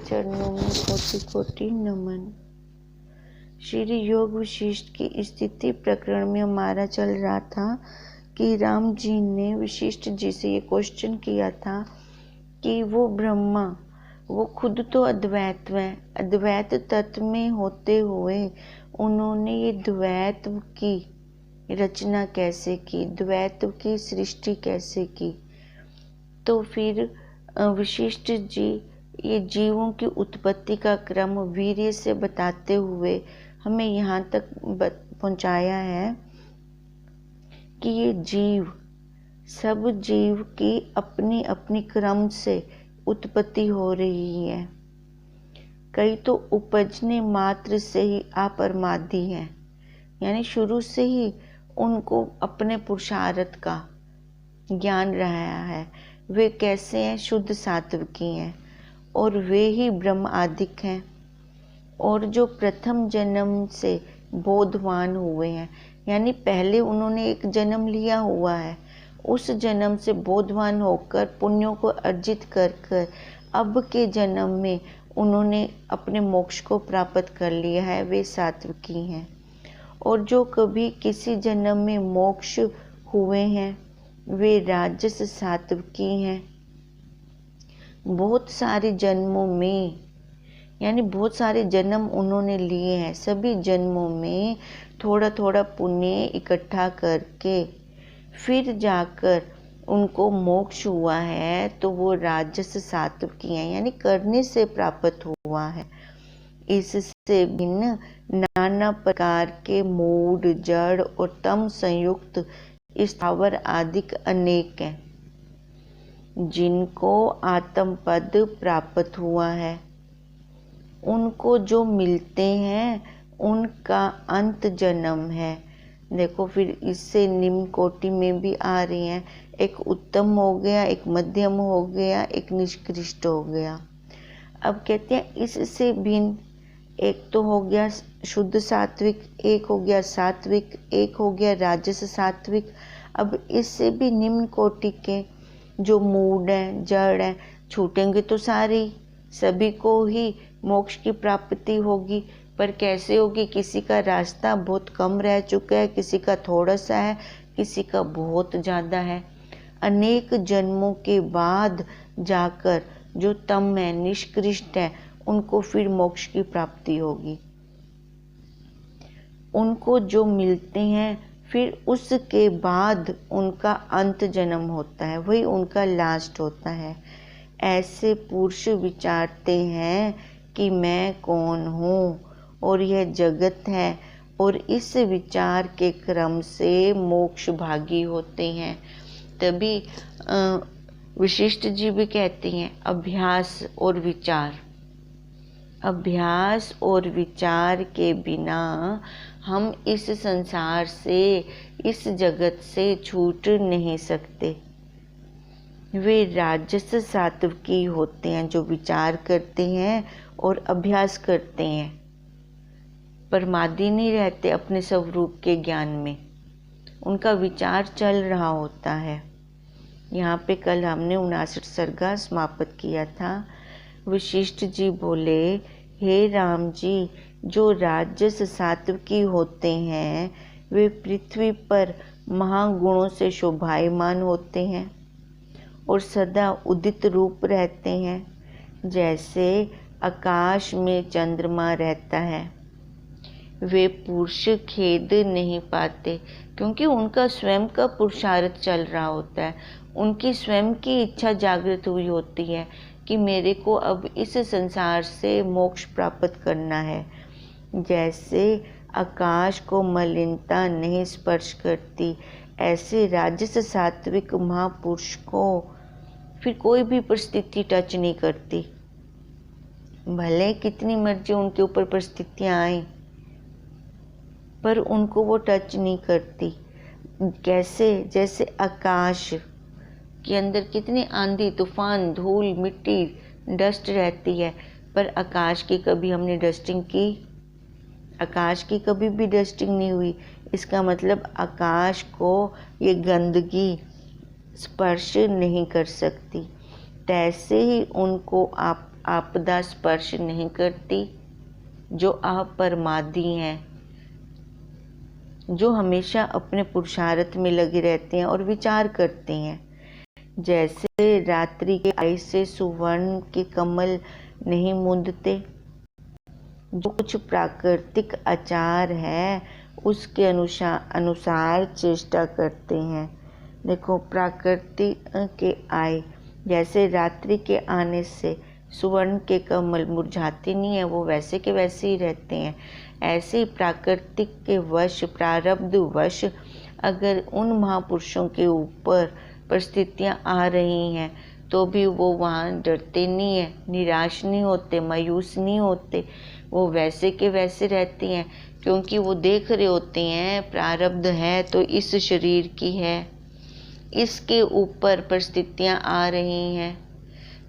चरणों में कोटि कोटि नमन। श्री योग वशिष्ठ की स्थिति प्रकरण में हमारा चल रहा था कि राम जी ने वशिष्ठ जी से ये क्वेश्चन किया था कि वो ब्रह्मा, वो खुद तो अद्वैत है, अद्वैत तत्व में होते हुए उन्होंने ये द्वैत की रचना कैसे की, द्वैत की सृष्टि कैसे की। तो फिर वशिष्ठ जी ये जीवों की उत्पत्ति का क्रम वीर्य से बताते हुए हमें यहाँ तक पहुँचाया है कि ये जीव, सब जीव की अपनी अपनी क्रम से उत्पत्ति हो रही है। कई तो उपजने मात्र से ही अपरमादी हैं, यानी शुरू से ही उनको अपने पुरुषार्थ का ज्ञान रहा है। वे कैसे हैं? शुद्ध सात्विकी हैं और वे ही ब्रह्म आदिक हैं। और जो प्रथम जन्म से बोधवान हुए हैं, यानी पहले उन्होंने एक जन्म लिया हुआ है, उस जन्म से बोधवान होकर पुण्यों को अर्जित कर कर अब के जन्म में उन्होंने अपने मोक्ष को प्राप्त कर लिया है, वे सात्विकी हैं। और जो कभी किसी जन्म में मोक्ष हुए हैं वे राजस सात्विकी हैं। बहुत सारे जन्मों में, यानी बहुत सारे जन्म उन्होंने लिए हैं, सभी जन्मों में थोड़ा थोड़ा पुण्य इकट्ठा करके फिर जाकर उनको मोक्ष हुआ है, तो वो राजस सात्विकी हैं, यानी करने से प्राप्त हुआ है। इससे भिन्न नाना प्रकार के मूड, जड़ और तम संयुक्त स्थावर आदिक अनेक हैं, जिनको आत्म पद प्राप्त हुआ है। उनको जो मिलते हैं उनका अंत जन्म है। देखो फिर इससे निम्न कोटि में भी आ रही हैं, एक उत्तम हो गया, एक मध्यम हो गया, एक निष्कृष्ट हो गया। अब कहते हैं इससे भिन्न, एक तो हो गया शुद्ध सात्विक, एक हो गया सात्विक, एक हो गया राजस सात्विक। अब इससे भी निम्न कोटि के जो मूड हैं, जड़ हैं, छूटेंगे तो सारे, सभी को ही मोक्ष की प्राप्ति होगी। पर कैसे होगी? किसी का रास्ता बहुत कम रह चुका है, किसी का थोड़ा सा है, किसी का बहुत ज़्यादा है। अनेक जन्मों के बाद जाकर जो तम है, निष्कृष्ट है, उनको फिर मोक्ष की प्राप्ति होगी। उनको जो मिलते हैं फिर उसके बाद उनका अंत जन्म होता है, वही उनका लास्ट होता है। ऐसे पुरुष विचारते हैं कि मैं कौन हूँ और यह जगत है, और इस विचार के क्रम से मोक्ष भागी होते हैं। तभी वशिष्ठ जी भी कहते हैं अभ्यास और विचार, अभ्यास और विचार के बिना हम इस संसार से, इस जगत से छूट नहीं सकते। वे राजस सात्विकी होते हैं जो विचार करते हैं और अभ्यास करते हैं, परमादी नहीं रहते अपने स्वरूप के ज्ञान में, उनका विचार चल रहा होता है। यहाँ पे कल हमने 59 सर्गा समाप्त किया था। वशिष्ठ जी बोले, हे राम जी, जो राजस सात्विकी होते हैं वे पृथ्वी पर महागुणों से शोभायमान होते हैं और सदा उदित रूप रहते हैं, जैसे आकाश में चंद्रमा रहता है। वे पुरुष खेद नहीं पाते, क्योंकि उनका स्वयं का पुरुषार्थ चल रहा होता है, उनकी स्वयं की इच्छा जागृत हुई होती है कि मेरे को अब इस संसार से मोक्ष प्राप्त करना है। जैसे आकाश को मलिनता नहीं स्पर्श करती, ऐसे राजस सात्विक महापुरुष को फिर कोई भी परिस्थिति टच नहीं करती, भले कितनी मर्जी उनके ऊपर परिस्थितियाँ आए, पर उनको वो टच नहीं करती। कैसे? जैसे आकाश के अंदर कितनी आंधी, तूफान, धूल, मिट्टी, डस्ट रहती है, पर आकाश की कभी हमने डस्टिंग की? आकाश की कभी भी डस्टिंग नहीं हुई। इसका मतलब आकाश को ये गंदगी स्पर्श नहीं कर सकती। तैसे ही उनको आप आपदा स्पर्श नहीं करती, जो अपरमादी हैं, जो हमेशा अपने पुरुषार्थ में लगे रहते हैं और विचार करते हैं। जैसे रात्रि के आय से सुवर्ण के कमल नहीं मुंदते, जो कुछ प्राकृतिक आचार है उसके अनुसार चेष्टा करते हैं। देखो, प्रकृति के आय, जैसे रात्रि के आने से सुवर्ण के कमल मुरझाते नहीं है, वो वैसे के वैसे ही रहते हैं। ऐसे प्राकृतिक के वश, प्रारब्ध वश अगर उन महापुरुषों के ऊपर परिस्थितियाँ आ रही हैं तो भी वो वहाँ डरते नहीं है, निराश नहीं होते, मायूस नहीं होते, वो वैसे के वैसे रहते हैं, क्योंकि वो देख रहे होते हैं प्रारब्ध है तो इस शरीर की है, इसके ऊपर परिस्थितियाँ आ रही हैं,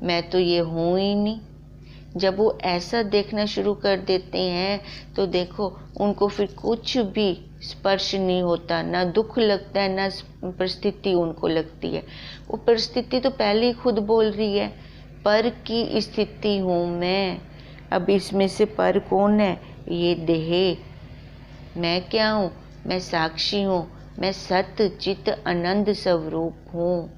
मैं तो ये हूँ ही नहीं। जब वो ऐसा देखना शुरू कर देते हैं तो देखो, उनको फिर कुछ भी स्पर्श नहीं होता, ना दुख लगता है, ना परिस्थिति उनको लगती है। वो परिस्थिति तो पहले ही खुद बोल रही है, पर की स्थिति हूँ मैं। अब इसमें से पर कौन है? ये देह। मैं क्या हूँ? मैं साक्षी हूँ, मैं सत चित आनंद स्वरूप हूँ।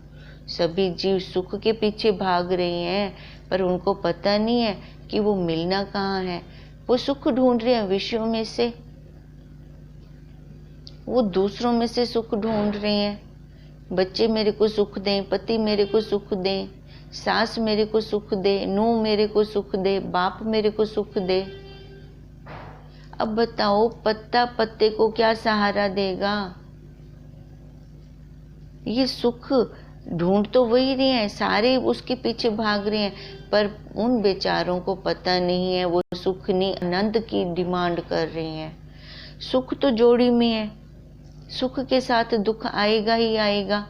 सभी जीव सुख के पीछे भाग रहे हैं, पर उनको पता नहीं है कि वो मिलना कहाँ है। वो सुख ढूंढ रहे हैं विषयों में से, वो दूसरों में से सुख ढूंढ रहे हैं। बच्चे मेरे को सुख दें, पति मेरे को सुख दें, सास मेरे को सुख दे, नूह मेरे को सुख दे, बाप मेरे को सुख दे। अब बताओ, पत्ता पत्ते को क्या सहारा देगा? ये सुख ढूंढ तो वही रहे हैं, सारे उसके पीछे भाग रहे हैं, पर उन बेचारों को पता नहीं है वो सुख नहीं, आनंद की डिमांड कर रहे हैं। सुख तो जोड़ी में है, सुख के साथ दुख आएगा ही आएगा।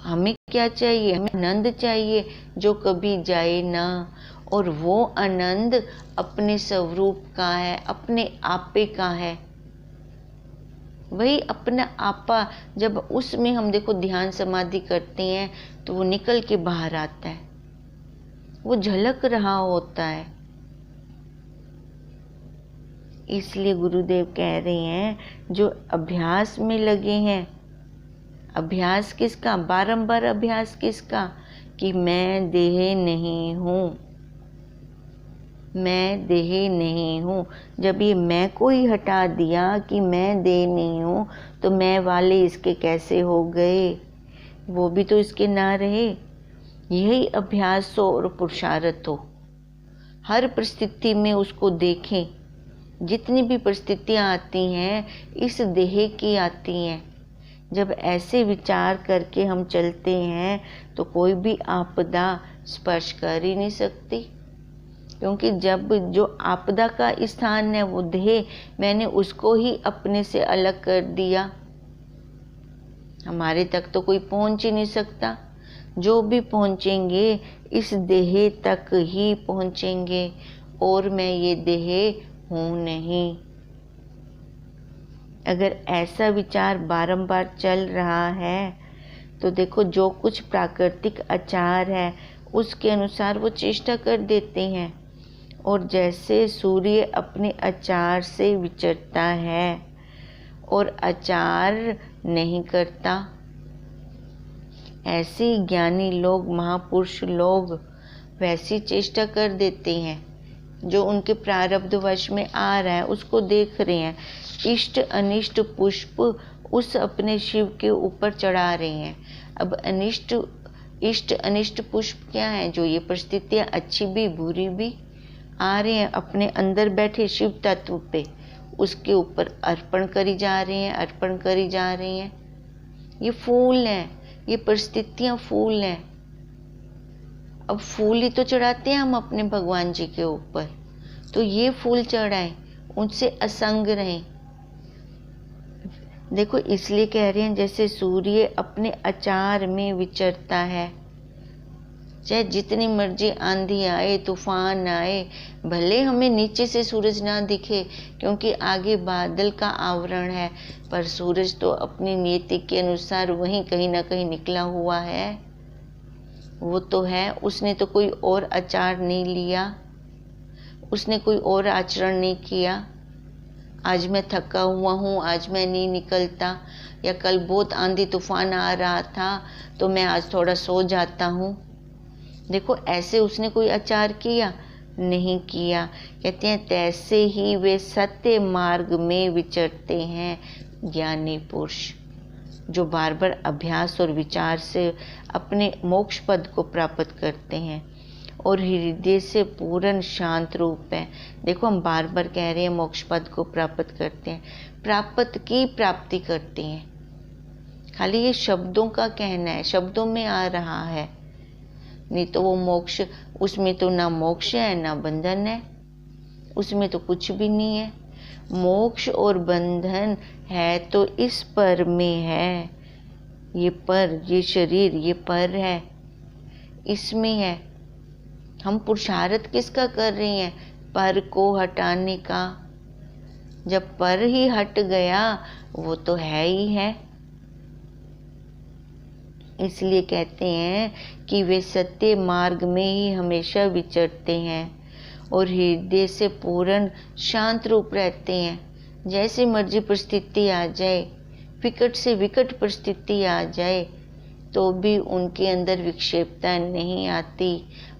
हमें क्या चाहिए? हमें आनंद चाहिए जो कभी जाए ना, और वो आनंद अपने स्वरूप का है, अपने आपे का है। वही अपना आपा, जब उसमें हम देखो ध्यान समाधि करते हैं तो वो निकल के बाहर आता है, वो झलक रहा होता है। इसलिए गुरुदेव कह रहे हैं, जो अभ्यास में लगे हैं, अभ्यास किसका? बारंबार अभ्यास किसका? कि मैं देह नहीं हूँ, मैं देह नहीं हूँ। जब ये मैं को ही हटा दिया कि मैं देह नहीं हूँ, तो मैं वाले इसके कैसे हो गए? वो भी तो इसके ना रहे। यही अभ्यास हो और पुरुषार्थ हो। हर परिस्थिति में उसको देखें, जितनी भी परिस्थितियाँ आती हैं इस देह की आती हैं। जब ऐसे विचार करके हम चलते हैं तो कोई भी आपदा स्पर्श कर ही नहीं सकती, क्योंकि जब जो आपदा का स्थान है वो देह, मैंने उसको ही अपने से अलग कर दिया, हमारे तक तो कोई पहुंच ही नहीं सकता। जो भी पहुंचेंगे इस देह तक ही पहुंचेंगे, और मैं ये देह हूँ नहीं। अगर ऐसा विचार बारंबार चल रहा है तो देखो, जो कुछ प्राकृतिक आचार है उसके अनुसार वो चेष्टा कर देते हैं। और जैसे सूर्य अपने आचार से विचरता है और आचार नहीं करता, ऐसे ज्ञानी लोग, महापुरुष लोग वैसी चेष्टा कर देते हैं। जो उनके प्रारब्ध वश में आ रहा है उसको देख रहे हैं, इष्ट अनिष्ट पुष्प उस अपने शिव के ऊपर चढ़ा रहे हैं। अब इष्ट अनिष्ट पुष्प क्या है? जो ये परिस्थितियाँ अच्छी भी बुरी भी आ रहे हैं, अपने अंदर बैठे शिव तत्व पे उसके ऊपर अर्पण करी जा रहे हैं, अर्पण करी जा रही हैं। ये फूल हैं, ये परिस्थितियाँ फूल हैं। अब फूल ही तो चढ़ाते हैं हम अपने भगवान जी के ऊपर, तो ये फूल चढ़ाएं, उनसे असंग रहें। देखो, इसलिए कह रहे हैं जैसे सूर्य अपने आचार में विचरता है, चाहे जितनी मर्जी आंधी आए, तूफान आए, भले हमें नीचे से सूरज ना दिखे क्योंकि आगे बादल का आवरण है, पर सूरज तो अपनी नियति के अनुसार वहीं कहीं ना कहीं निकला हुआ है। वो तो है, उसने तो कोई और आचार नहीं लिया, उसने कोई और आचरण नहीं किया। आज मैं थका हुआ हूँ, आज मैं नहीं निकलता, या कल बहुत आंधी तूफान आ रहा था तो मैं आज थोड़ा सो जाता हूँ। देखो, ऐसे उसने कोई आचार किया? नहीं किया। कहते हैं तैसे ही वे सत्य मार्ग में विचरते हैं ज्ञानी पुरुष, जो बार बार अभ्यास और विचार से अपने मोक्ष पद को प्राप्त करते हैं और हृदय से पूर्ण शांत रूप है। देखो, हम बार बार कह रहे हैं मोक्ष पद को प्राप्त करते हैं, प्राप्त की प्राप्ति करते हैं। खाली ये शब्दों का कहना है, शब्दों में आ रहा है, नहीं तो वो मोक्ष, उसमें तो ना मोक्ष है ना बंधन है, उसमें तो कुछ भी नहीं है। मोक्ष और बंधन है तो इस पर में है। ये पर, ये शरीर, ये पर है, इसमें है। हम पुरुषार्थ किसका कर रही हैं? पर को हटाने का। जब पर ही हट गया वो तो है ही है। इसलिए कहते हैं कि वे सत्य मार्ग में ही हमेशा विचरते हैं और हृदय से पूर्ण शांत रूप रहते हैं। जैसे मर्जी परिस्थिति आ जाए, विकट से विकट परिस्थिति आ जाए, तो भी उनके अंदर विक्षेपता नहीं आती,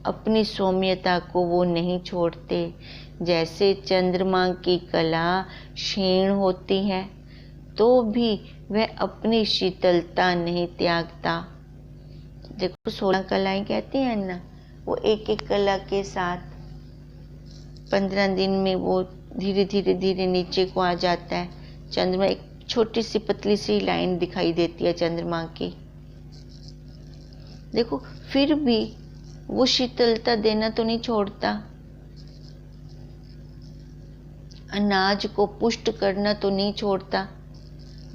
अपनी सौम्यता को वो नहीं छोड़ते। जैसे चंद्रमा की कला क्षीण होती है तो भी वह अपनी शीतलता नहीं त्यागता। देखो, 16 कलाएं कहती हैं ना, वो एक एक कला के साथ 15 दिन में वो धीरे धीरे धीरे नीचे को आ जाता है। चंद्रमा, एक छोटी सी पतली सी लाइन दिखाई देती है चंद्रमा की। देखो, फिर भी वो शीतलता देना तो नहीं छोड़ता, अनाज को पुष्ट करना तो नहीं छोड़ता।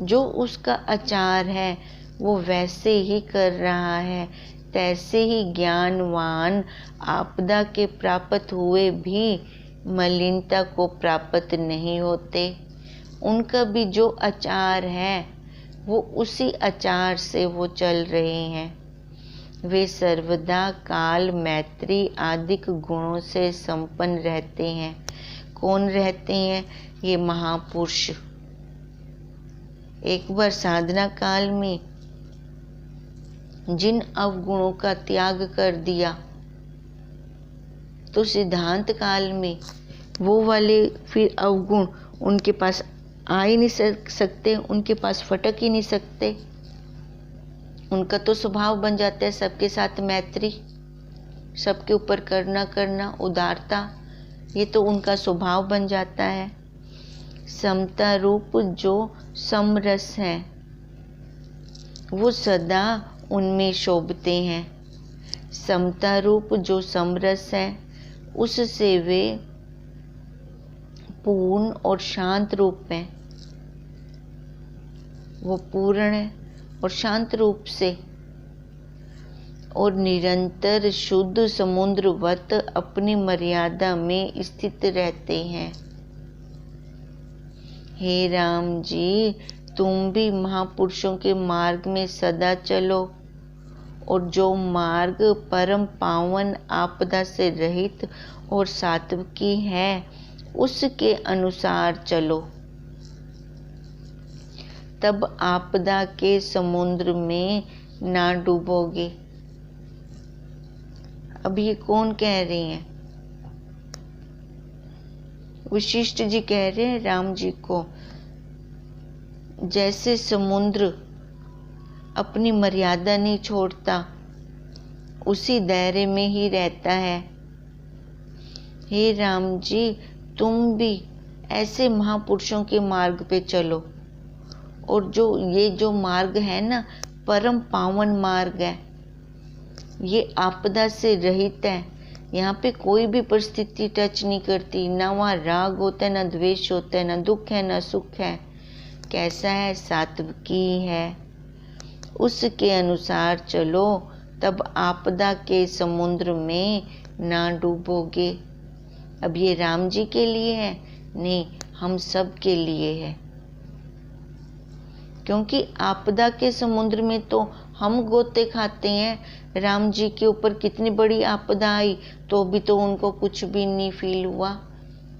जो उसका आचार है वो वैसे ही कर रहा है। तैसे ही ज्ञानवान आपदा के प्राप्त हुए भी मलिनता को प्राप्त नहीं होते। उनका भी जो आचार है वो उसी आचार से वो चल रहे हैं। वे सर्वदा काल, मैत्री आदि गुणों से संपन्न रहते हैं। कौन रहते हैं? ये महापुरुष। एक बार साधना काल में जिन अवगुणों का त्याग कर दिया, तो सिद्धांत काल में वो वाले फिर अवगुण उनके पास आ ही नहीं सकते, उनके पास फटक ही नहीं सकते। उनका तो स्वभाव बन जाता है सबके साथ मैत्री, सबके ऊपर करुणा करना, उदारता, ये तो उनका स्वभाव बन जाता है। समता रूप जो समरस हैं वो सदा उनमें शोभते हैं। समता रूप जो समरस है उससे वे पूर्ण और शांत रूप में, वो पूर्ण है और शांत रूप से, और निरंतर शुद्ध समुद्रवत अपनी मर्यादा में स्थित रहते हैं। हे राम जी, तुम भी महापुरुषों के मार्ग में सदा चलो और जो मार्ग परम पावन, आपदा से रहित और सात्विकी है उसके अनुसार चलो। तब आपदा के समुद्र में ना डूबोगे। अब ये कौन कह रही हैं? वशिष्ठ जी कह रहे हैं राम जी को। जैसे समुद्र अपनी मर्यादा नहीं छोड़ता, उसी दायरे में ही रहता है। हे राम जी, तुम भी ऐसे महापुरुषों के मार्ग पे चलो। और ये जो मार्ग है ना, परम पावन मार्ग है, ये आपदा से रहित है। यहाँ पे कोई भी परिस्थिति टच नहीं करती, ना वहाँ राग होता है, ना द्वेष होता है, ना दुख है, ना सुख है। कैसा है? सात्विकी है। उसके अनुसार चलो, तब आपदा के समुद्र में ना डूबोगे। अब ये राम जी के लिए है? नहीं, हम सब के लिए है। क्योंकि आपदा के समुद्र में तो हम गोते खाते हैं। राम जी के ऊपर कितनी बड़ी आपदा आई तो भी तो उनको कुछ भी नहीं फील हुआ।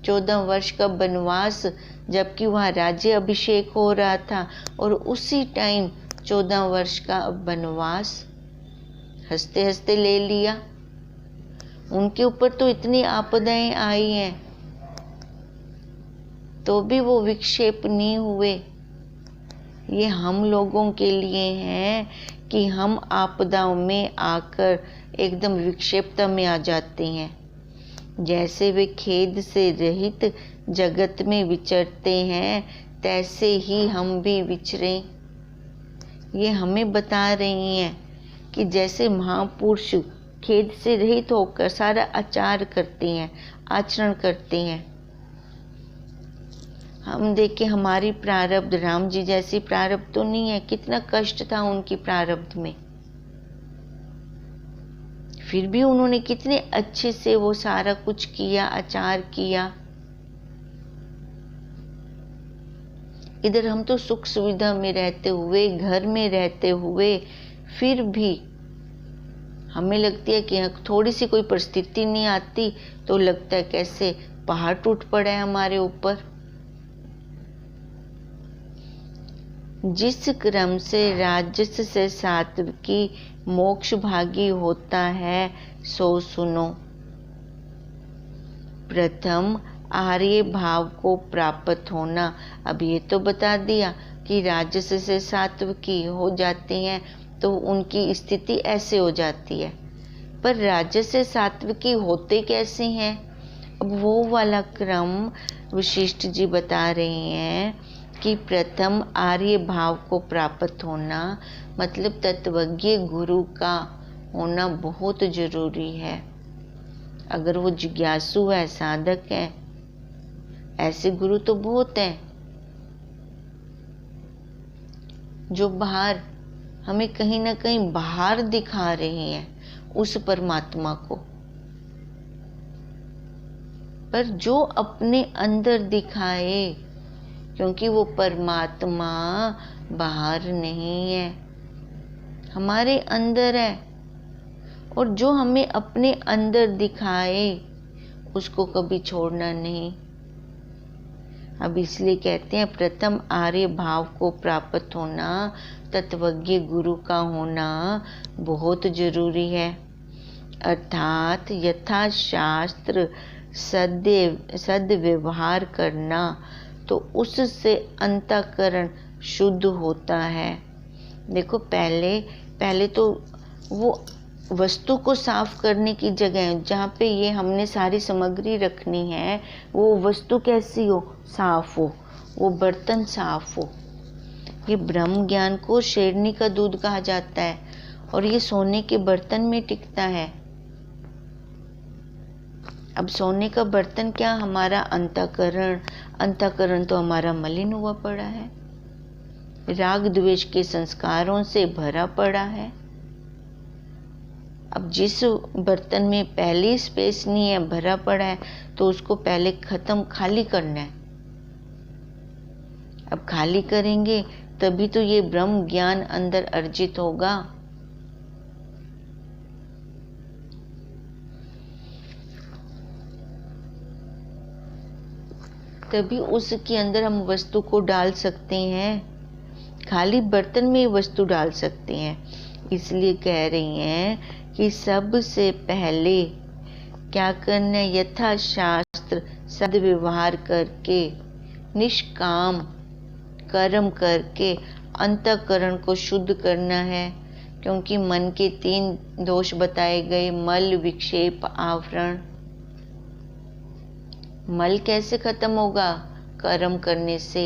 14 वर्ष का वनवास, जबकि वहाँ राज्य अभिषेक हो रहा था, और उसी टाइम 14 वर्ष का वनवास हंसते हंसते ले लिया। उनके ऊपर तो इतनी आपदाएं आई हैं तो भी वो विक्षेप नहीं हुए। ये हम लोगों के लिए हैं कि हम आपदाओं में आकर एकदम विक्षेपता में आ जाते हैं। जैसे वे खेद से रहित जगत में विचरते हैं, तैसे ही हम भी विचरें। ये हमें बता रही हैं कि जैसे महापुरुष खेद से रहित होकर सारा आचार करते हैं, आचरण करते हैं। हम देखें हमारी प्रारब्ध राम जी जैसी प्रारब्ध तो नहीं है। कितना कष्ट था उनकी प्रारब्ध में, फिर भी उन्होंने कितने अच्छे से वो सारा कुछ किया, आचार किया। इधर हम तो सुख सुविधा में रहते हुए, घर में रहते हुए, फिर भी हमें लगती है कि थोड़ी सी कोई परिस्थिति नहीं आती तो लगता है कैसे पहाड़ टूट पड़ा है हमारे ऊपर। जिस क्रम से राजस से सात्विकी मोक्ष भागी होता है सो सुनो। प्रथम आर्य भाव को प्राप्त होना। अब ये तो बता दिया कि राजस से सात्विकी हो जाते हैं तो उनकी स्थिति ऐसे हो जाती है, पर राजस से सात्विकी होते कैसे हैं? अब वो वाला क्रम वशिष्ठ जी बता रहे हैं कि प्रथम आर्य भाव को प्राप्त होना मतलब तत्वज्ञ गुरु का होना बहुत जरूरी है। अगर वो जिज्ञासु है, साधक है, ऐसे गुरु तो बहुत हैं जो बाहर हमें कहीं ना कहीं बाहर दिखा रहे हैं उस परमात्मा को, पर जो अपने अंदर दिखाए, क्योंकि वो परमात्मा बाहर नहीं है, हमारे अंदर है। और जो हमें अपने अंदर दिखाए उसको कभी छोड़ना नहीं। अब इसलिए कहते हैं प्रथम आर्य भाव को प्राप्त होना, तत्वज्ञ गुरु का होना बहुत जरूरी है। अर्थात यथाशास्त्र सद्व्यवहार करना, तो उससे अंतःकरण शुद्ध होता है। देखो पहले तो वो वस्तु को साफ करने की जगह जहाँ पे ये हमने सारी सामग्री रखनी है, वो वस्तु कैसी हो? साफ हो, वो बर्तन साफ हो। ये ब्रह्म ज्ञान को शेरनी का दूध कहा जाता है और ये सोने के बर्तन में टिकता है। अब सोने का बर्तन क्या? हमारा अंतःकरण। अंतःकरण तो हमारा मलिन हुआ पड़ा है, राग द्वेष के संस्कारों से भरा पड़ा है। अब जिस बर्तन में पहले स्पेस नहीं है, भरा पड़ा है, तो उसको पहले खाली करना है। अब खाली करेंगे तभी तो ये ब्रह्म ज्ञान अंदर अर्जित होगा। तभी उसके अंदर हम वस्तु को डाल सकते हैं। खाली बर्तन में वस्तु डाल सकते हैं। इसलिए कह रही हैं कि सबसे पहले क्या करना है? यथाशास्त्र सद्व्यवहार करके, निष्काम कर्म करके अंतःकरण को शुद्ध करना है। क्योंकि मन के 3 दोष बताए गए, मल, विक्षेप, आवरण। मल कैसे खत्म होगा? कर्म करने से।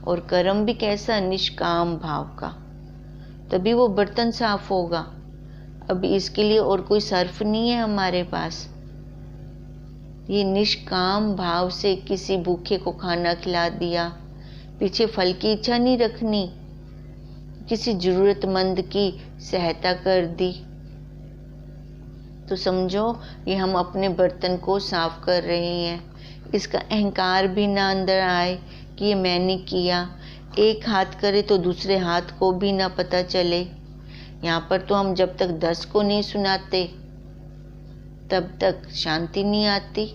और कर्म भी कैसा? निष्काम भाव का। तभी वो बर्तन साफ होगा। अब इसके लिए और कोई सर्फ नहीं है हमारे पास। ये निष्काम भाव से किसी भूखे को खाना खिला दिया, पीछे फल की इच्छा नहीं रखनी, किसी जरूरतमंद की सहायता कर दी, तो समझो ये हम अपने बर्तन को साफ कर रहे हैं। इसका अहंकार भी ना अंदर आए कि ये मैंने किया। एक हाथ करे तो दूसरे हाथ को भी ना पता चले यहाँ पर तो हम जब तक 10 को नहीं सुनाते तब तक शांति नहीं आती।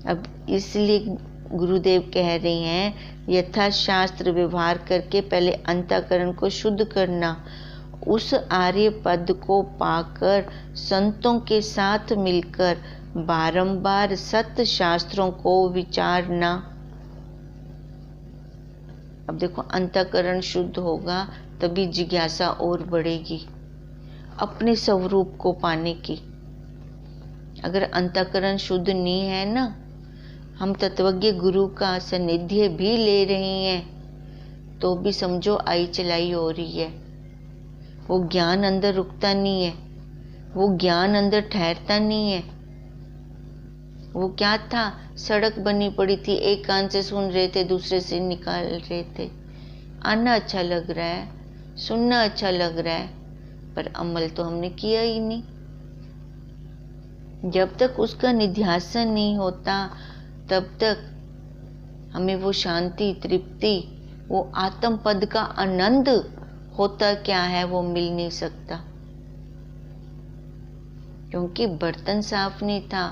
अब इसलिए गुरुदेव कह रहे हैं यथाशास्त्र व्यवहार करके पहले अंतःकरण को शुद्ध करना, उस आर्य पद को पाकर संतों के साथ मिलकर बारंबार सत्य शास्त्रों को विचारना। अब देखो अंतःकरण शुद्ध होगा तभी जिज्ञासा और बढ़ेगी अपने स्वरूप को पाने की। अगर अंतःकरण शुद्ध नहीं है ना, हम तत्वज्ञ गुरु का सानिध्य भी ले रहे हैं तो भी समझो आई चलाई हो रही है। वो ज्ञान अंदर रुकता नहीं है, वो ज्ञान अंदर ठहरता नहीं है। वो क्या था, सड़क बनी पड़ी थी, एक कान से सुन रहे थे दूसरे से निकाल रहे थे। आना अच्छा लग रहा है, सुनना अच्छा लग रहा है, पर अमल तो हमने किया ही नहीं। जब तक उसका निध्यासन नहीं होता तब तक हमें वो शांति, तृप्ति, वो आत्म पद का आनंद होता क्या है वो मिल नहीं सकता। क्योंकि बर्तन साफ नहीं था,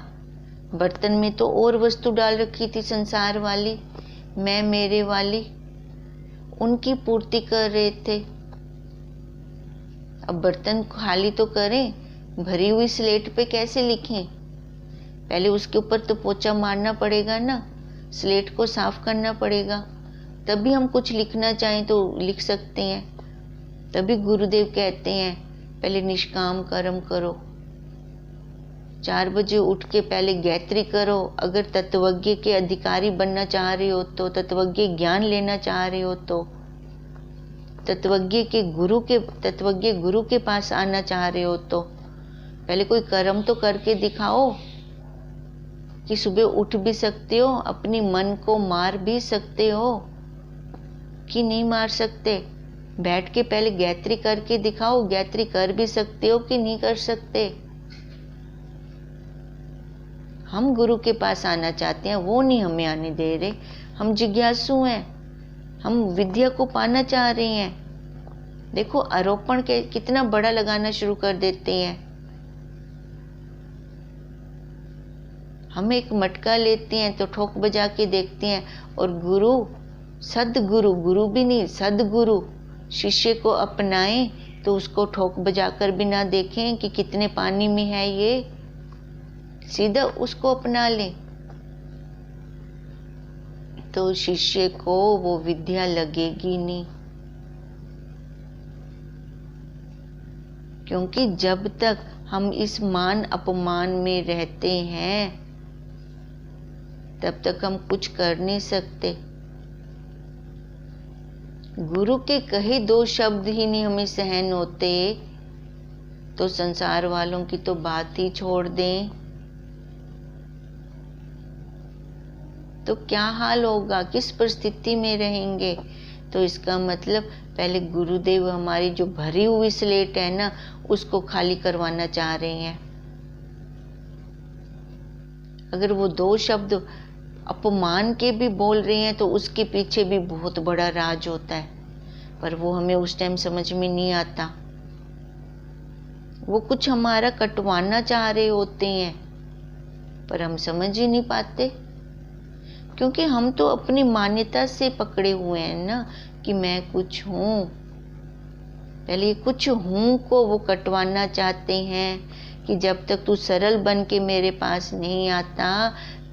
बर्तन में तो और वस्तु डाल रखी थी संसार वाली, मैं मेरे वाली, उनकी पूर्ति कर रहे थे। अब बर्तन खाली तो करें, भरी हुई स्लेट पे कैसे लिखें? पहले उसके ऊपर तो पोछा मारना पड़ेगा ना, स्लेट को साफ करना पड़ेगा, तभी हम कुछ लिखना चाहें तो लिख सकते हैं। तभी गुरुदेव कहते हैं पहले निष्काम कर्म करो, 4 बजे उठ के पहले गायत्री करो। अगर तत्वज्ञ के अधिकारी बनना चाह रहे हो तो, तत्वज्ञ ज्ञान लेना चाह रहे हो तो, तत्वज्ञ गुरु के पास आना चाह रहे हो तो पहले कोई कर्म तो करके दिखाओ कि सुबह उठ भी सकते हो, अपनी मन को मार भी सकते हो कि नहीं मार सकते। बैठ के पहले गायत्री करके दिखाओ, गायत्री कर भी सकते हो कि नहीं कर सकते। हम गुरु के पास आना चाहते हैं, वो नहीं हमें आने दे रहे। हम जिज्ञासु हैं, हम विद्या को पाना चाह रहे हैं। देखो आरोपण के कितना बड़ा लगाना शुरू कर देते हैं। हम एक मटका लेते हैं तो ठोक बजा के देखते हैं, और गुरु, सदगुरु, गुरु भी नहीं सदगुरु शिष्य को अपनाए तो उसको ठोक बजा कर भी ना देखें कि कितने पानी में है ये, सीधा उसको अपना ले तो शिष्य को वो विद्या लगेगी नहीं। क्योंकि जब तक हम इस मान अपमान में रहते हैं तब तक हम कुछ कर नहीं सकते। गुरु के कहे 2 शब्द ही नहीं हमें सहन होते तो संसार वालों की तो बात ही छोड़ दें। तो क्या हाल होगा, किस परिस्थिति में रहेंगे? तो इसका मतलब पहले गुरुदेव हमारी जो भरी हुई स्लेट है ना, उसको खाली करवाना चाह रहे हैं। अगर वो 2 शब्द अपमान के भी बोल रहे हैं तो उसके पीछे भी बहुत बड़ा राज होता है, पर वो हमें उस टाइम समझ में नहीं आता। वो कुछ हमारा कटवाना चाह रहे होते हैं पर हम समझ ही नहीं पाते, क्योंकि हम तो अपनी मान्यता से पकड़े हुए हैं ना कि मैं कुछ हूँ। पहले कुछ हूँ को वो कटवाना चाहते हैं कि जब तक तू सरल बन के मेरे पास नहीं आता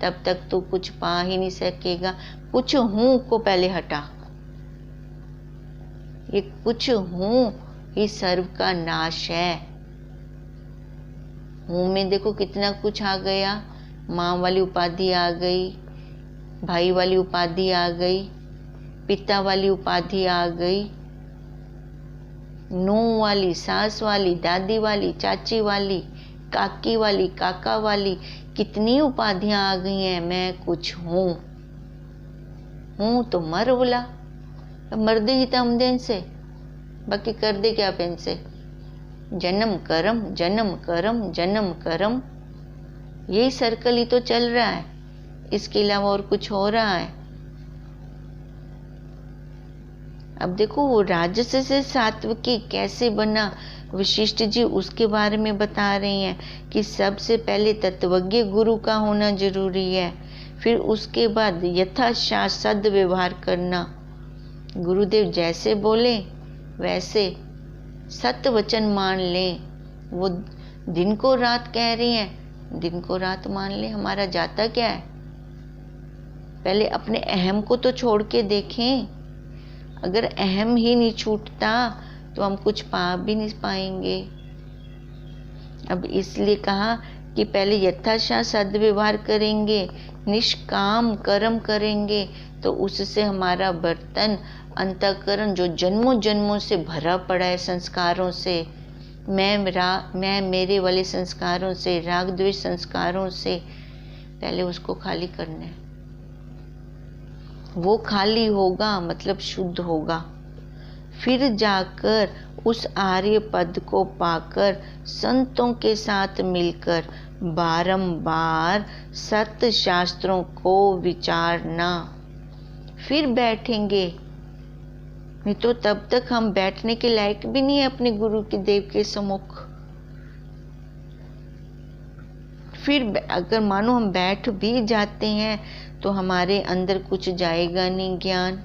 तब तक तू कुछ पा ही नहीं सकेगा। कुछ हूँ को पहले हटा। ये कुछ हूँ ही सर्व का नाश है। हूँ में देखो कितना कुछ आ गया, माँ वाली उपाधि आ गई, भाई वाली उपाधि आ गई, पिता वाली उपाधि आ गई, नूह वाली, सास वाली, दादी वाली, चाची वाली, काकी वाली, काका वाली, कितनी उपाधियां आ गई हैं। मैं कुछ हूँ। हूँ तो मर बोला, मर दे ही तमदेन से, बाकी कर दे क्या पेन से। जन्म कर्म, जन्म कर्म, जन्म कर्म, यही सर्कल ही तो चल रहा है, इसके अलावा और कुछ हो रहा है? अब देखो वो राजस से सात्विकी कैसे बना, वशिष्ठ जी उसके बारे में बता रही हैं कि सबसे पहले तत्वज्ञ गुरु का होना जरूरी है, फिर उसके बाद यथाशास्त्र सद्व्यवहार करना। गुरुदेव जैसे बोले वैसे सत्य वचन मान लें। वो दिन को रात कह रही हैं, दिन को रात मान लें। हमारा जाता क्या है? पहले अपने अहम को तो छोड़ के देखें। अगर अहम ही नहीं छूटता तो हम कुछ पा भी नहीं पाएंगे। अब इसलिए कहा कि पहले यथाशास्त्र सद्व्यवहार करेंगे, निष्काम कर्म करेंगे, तो उससे हमारा बर्तन अंतःकरण जो जन्मों जन्मों से भरा पड़ा है संस्कारों से, मैं मेरे वाले संस्कारों से, राग द्वेष संस्कारों से, पहले उसको खाली करना है। वो खाली होगा मतलब शुद्ध होगा, फिर जाकर उस आर्य पद को पाकर संतों के साथ मिलकर बारंबार सत्य शास्त्रों को विचारना, फिर बैठेंगे। नहीं तो तब तक हम बैठने के लायक भी नहीं है अपने गुरु के देव के सम्मुख। फिर अगर मानो हम बैठ भी जाते हैं तो हमारे अंदर कुछ जाएगा नहीं ज्ञान।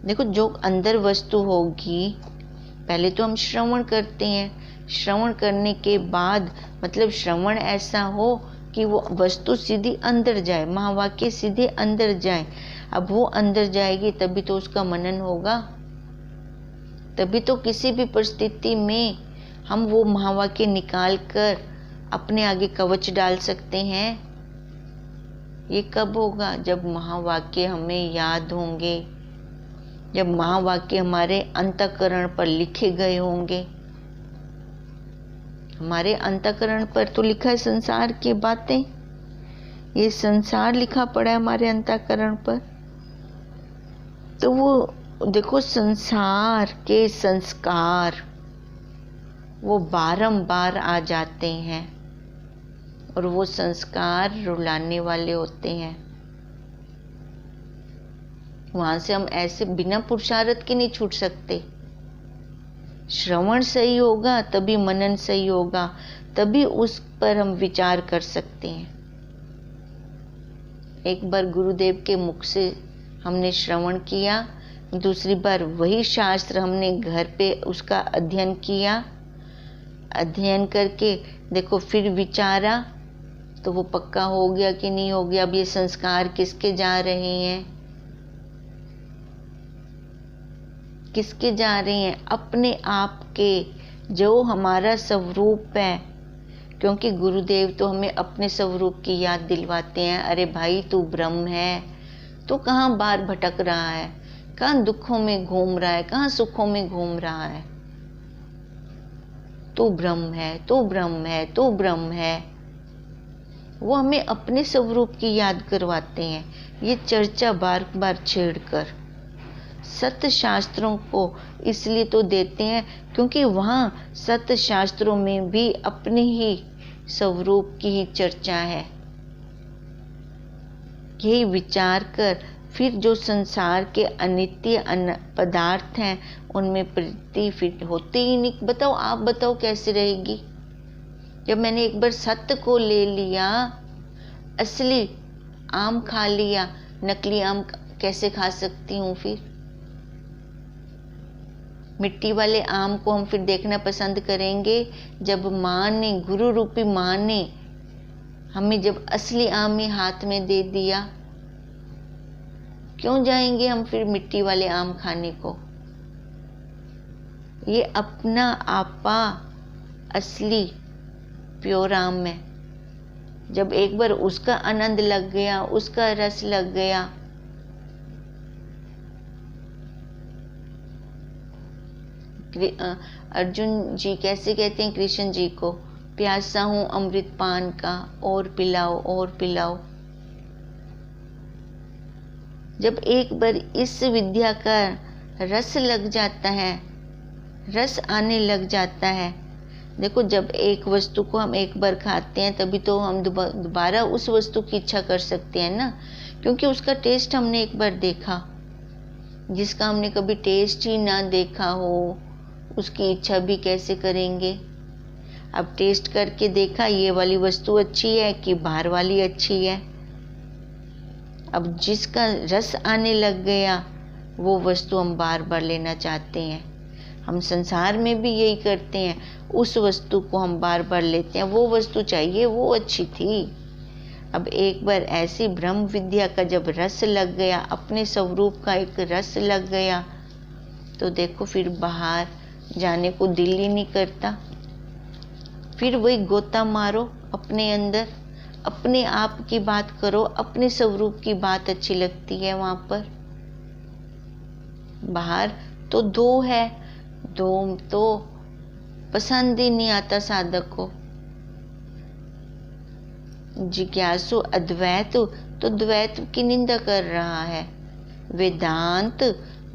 देखो जो अंदर वस्तु होगी, पहले तो हम श्रवण करते हैं, श्रवण करने के बाद मतलब श्रवण ऐसा हो कि वो वस्तु सीधी अंदर जाए, महावाक्य सीधे अंदर जाए। अब वो अंदर जाएगी तभी तो उसका मनन होगा, तभी तो किसी भी परिस्थिति में हम वो महावाक्य निकाल कर अपने आगे कवच डाल सकते हैं। ये कब होगा? जब महावाक्य हमें याद होंगे, जब महावाक्य हमारे अंतःकरण पर लिखे गए होंगे। हमारे अंतःकरण पर तो लिखा है संसार की बातें, ये संसार लिखा पड़ा है हमारे अंतःकरण पर। तो वो देखो संसार के संस्कार वो बारंबार आ जाते हैं और वो संस्कार रुलाने वाले होते हैं। वहां से हम ऐसे बिना पुरुषार्थ के नहीं छूट सकते। श्रवण सही होगा तभी मनन सही होगा, तभी उस पर हम विचार कर सकते हैं। एक बार गुरुदेव के मुख से हमने श्रवण किया, दूसरी बार वही शास्त्र हमने घर पे उसका अध्ययन किया, अध्ययन करके देखो फिर विचारा तो वो पक्का हो गया कि नहीं हो गया। अब ये संस्कार किसके जा रहे हैं? किसके जा रहे हैं? अपने आप के, जो हमारा स्वरूप है। क्योंकि गुरुदेव तो हमें अपने स्वरूप की याद दिलवाते हैं। अरे भाई तू ब्रह्म है, तू कहाँ बार भटक रहा है, कहाँ दुखों में घूम रहा है, कहाँ सुखों में घूम रहा है। तू ब्रह्म है, तू ब्रह्म है, तू ब्रह्म है। वो हमें अपने स्वरूप की याद करवाते हैं, ये चर्चा बार बार छेड़कर। सत्य शास्त्रों को इसलिए तो देते हैं क्योंकि वहाँ सत्य शास्त्रों में भी अपने ही स्वरूप की ही चर्चा है। यही विचार कर फिर जो संसार के अनित्य पदार्थ हैं उनमें प्रीति फिर होती ही नहीं। बताओ, आप बताओ कैसे रहेगी? जब मैंने एक बार सत्य को ले लिया, असली आम खा लिया, नकली आम कैसे खा सकती हूँ? फिर मिट्टी वाले आम को हम फिर देखना पसंद करेंगे जब माँ ने, गुरु रूपी माँ ने हमें जब असली आम ही हाथ में दे दिया। क्यों जाएंगे हम फिर मिट्टी वाले आम खाने को? ये अपना आपा असली प्योर आम है। जब एक बार उसका आनंद लग गया, उसका रस लग गया, अर्जुन जी कैसे कहते हैं कृष्ण जी को, प्यासा हूं अमृत पान का, और पिलाओ और पिलाओ। जब एक बार इस विद्या का रस लग जाता है, रस आने लग जाता है। देखो जब एक वस्तु को हम एक बार खाते हैं तभी तो हम दोबारा उस वस्तु की इच्छा कर सकते हैं ना, क्योंकि उसका टेस्ट हमने एक बार देखा। जिसका हमने कभी टेस्ट ही ना देखा हो उसकी इच्छा भी कैसे करेंगे। अब टेस्ट करके देखा ये वाली वस्तु अच्छी है कि बाहर वाली अच्छी है। अब जिसका रस आने लग गया वो वस्तु हम बार बार लेना चाहते हैं। हम संसार में भी यही करते हैं, उस वस्तु को हम बार बार लेते हैं, वो वस्तु चाहिए, वो अच्छी थी। अब एक बार ऐसी ब्रह्म विद्या का जब रस लग गया, अपने स्वरूप का एक रस लग गया, तो देखो फिर बाहर जाने को दिल ही नहीं करता। फिर वही गोता मारो अपने अंदर, अपने आप की बात करो, अपने स्वरूप की बात अच्छी लगती है वहां पर। बाहर तो दो है, दो तो पसंद ही नहीं आता साधक को। जिज्ञासु अद्वैत तो द्वैत की निंदा कर रहा है, वेदांत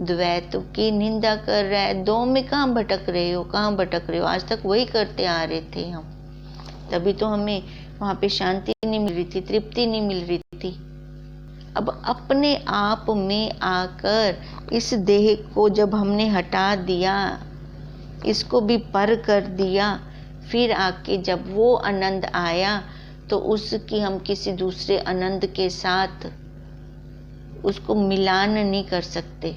द्वैत की निंदा कर रहा है। दो में कहाँ भटक रहे हो, कहाँ भटक रहे हो? आज तक वही करते आ रहे थे हम, तभी तो हमें वहां पे शांति नहीं मिल रही थी, तृप्ति नहीं मिल रही थी। अब अपने आप में आकर इस देह को जब हमने हटा दिया, इसको भी पर कर दिया, फिर आके जब वो आनंद आया तो उसकी हम किसी दूसरे आनंद के साथ उसको मिलान नहीं कर सकते।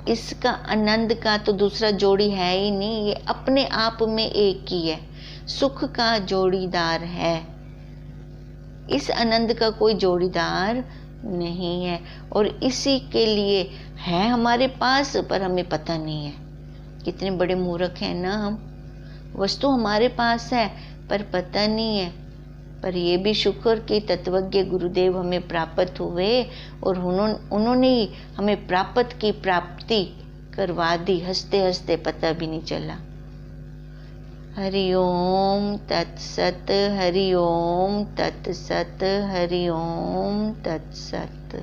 इसका आनंद का तो दूसरा जोड़ी है ही नहीं, ये अपने आप में एक ही है, सुख का जोड़ीदार है। इस आनंद का कोई जोड़ीदार नहीं है और इसी के लिए है हमारे पास, पर हमें पता नहीं है। कितने बड़े मूर्ख हैं ना हम। वस्तु हमारे पास है पर पता नहीं है। पर ये भी शुक्र कि तत्वज्ञ गुरुदेव हमें प्राप्त हुए और उन्होंने ही हमें प्राप्ति करवा दी, हंसते हंसते, पता भी नहीं चला। हरि ओम तत्सत, हरि ओम तत्सत, हरि ओम तत्सत।